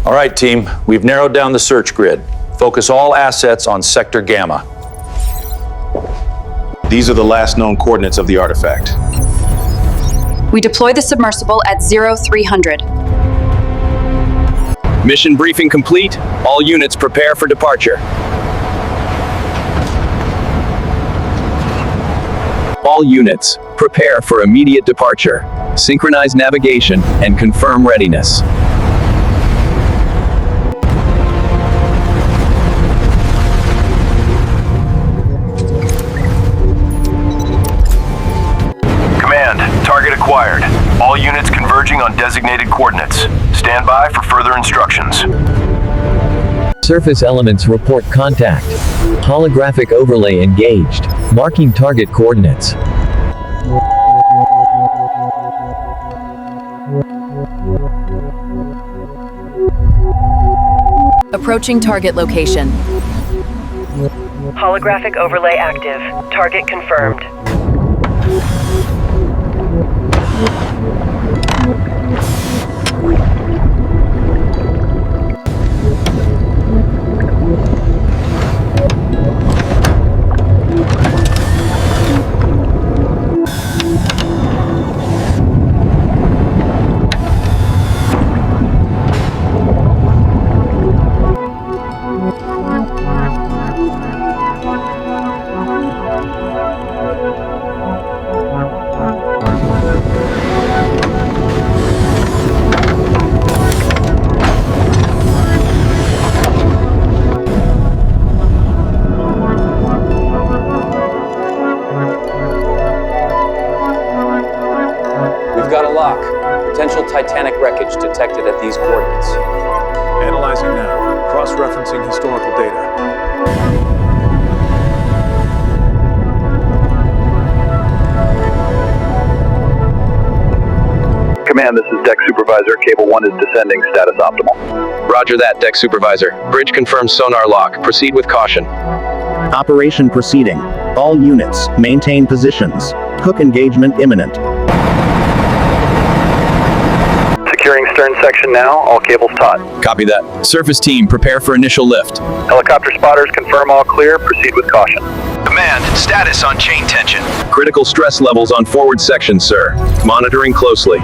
All right, team, we've narrowed down the search grid. Focus all assets on Sector Gamma. These are the last known coordinates of the artifact. We deploy the submersible at 0300. Mission briefing complete. All units prepare for departure. All units, prepare for immediate departure. Synchronize navigation and confirm readiness. Command, target acquired. All units converging on designated coordinates. Stand by for further instructions. Surface elements report contact. Holographic overlay engaged. Marking target coordinates. Approaching target location. Holographic overlay active. Target confirmed. We've got a lock. Potential Titanic wreckage detected at these coordinates. Analyzing now. Cross-referencing historical data. Command, this is Deck Supervisor. Cable 1 is descending. Status optimal. Roger that, Deck Supervisor. Bridge confirms sonar lock. Proceed with caution. Operation proceeding. All units, maintain positions. Hook engagement imminent. Securing stern section now. All cables taut. Copy that. Surface team, prepare for initial lift. Helicopter spotters confirm all clear. Proceed with caution. Command, status on chain tension. Critical stress levels on forward section, sir. Monitoring closely.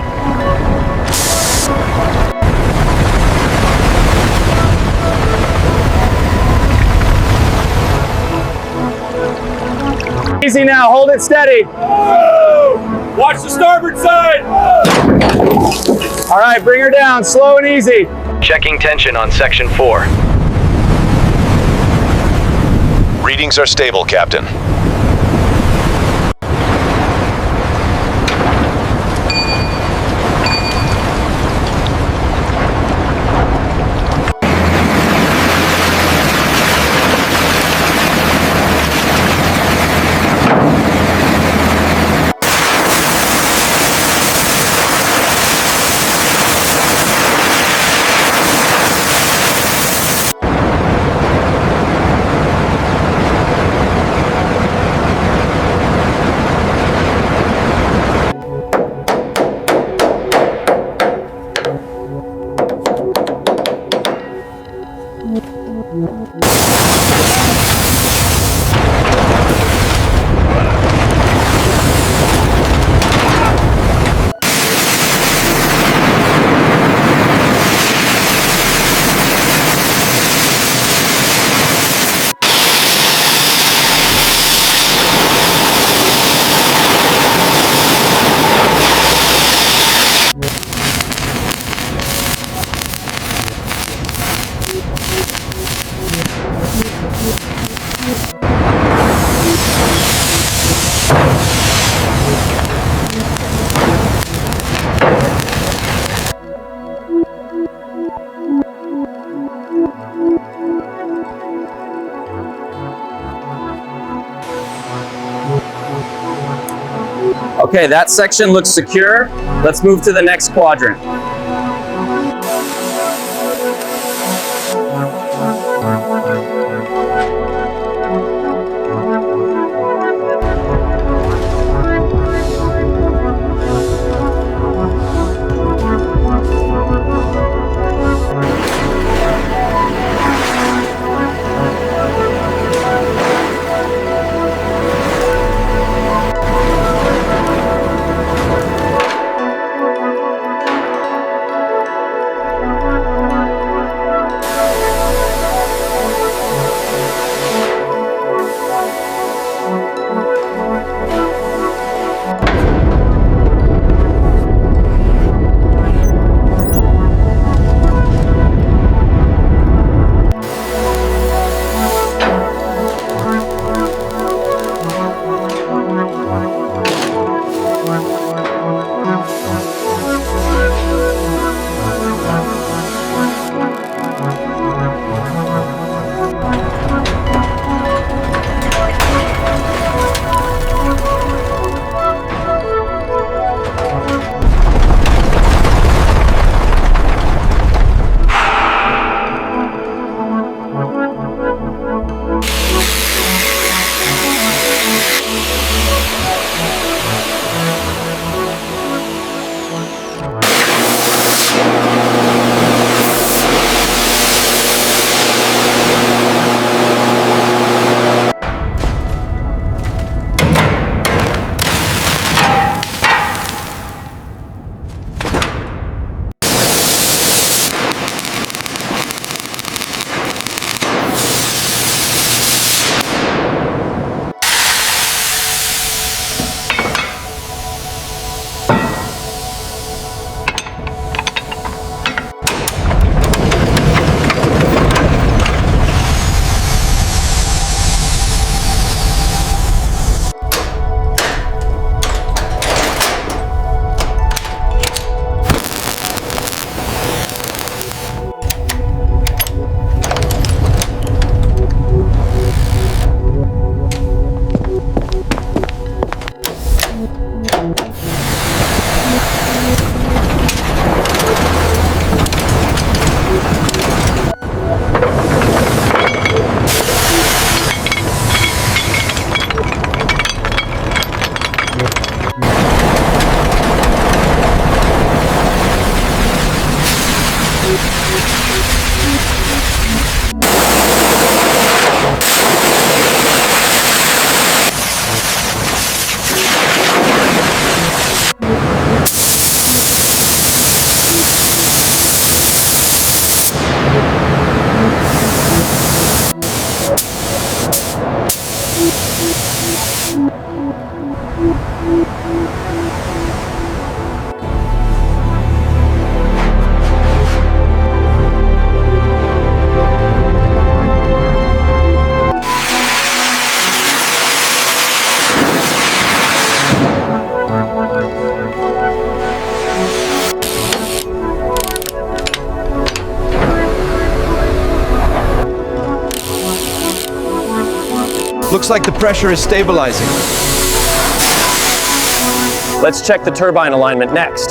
Easy now, hold it steady. Watch the starboard side. All right, bring her down, slow and easy. Checking tension on section 4. Readings are stable, Captain. Okay, that section looks secure. Let's move to the next quadrant. Looks like the pressure is stabilizing. Let's check the turbine alignment next.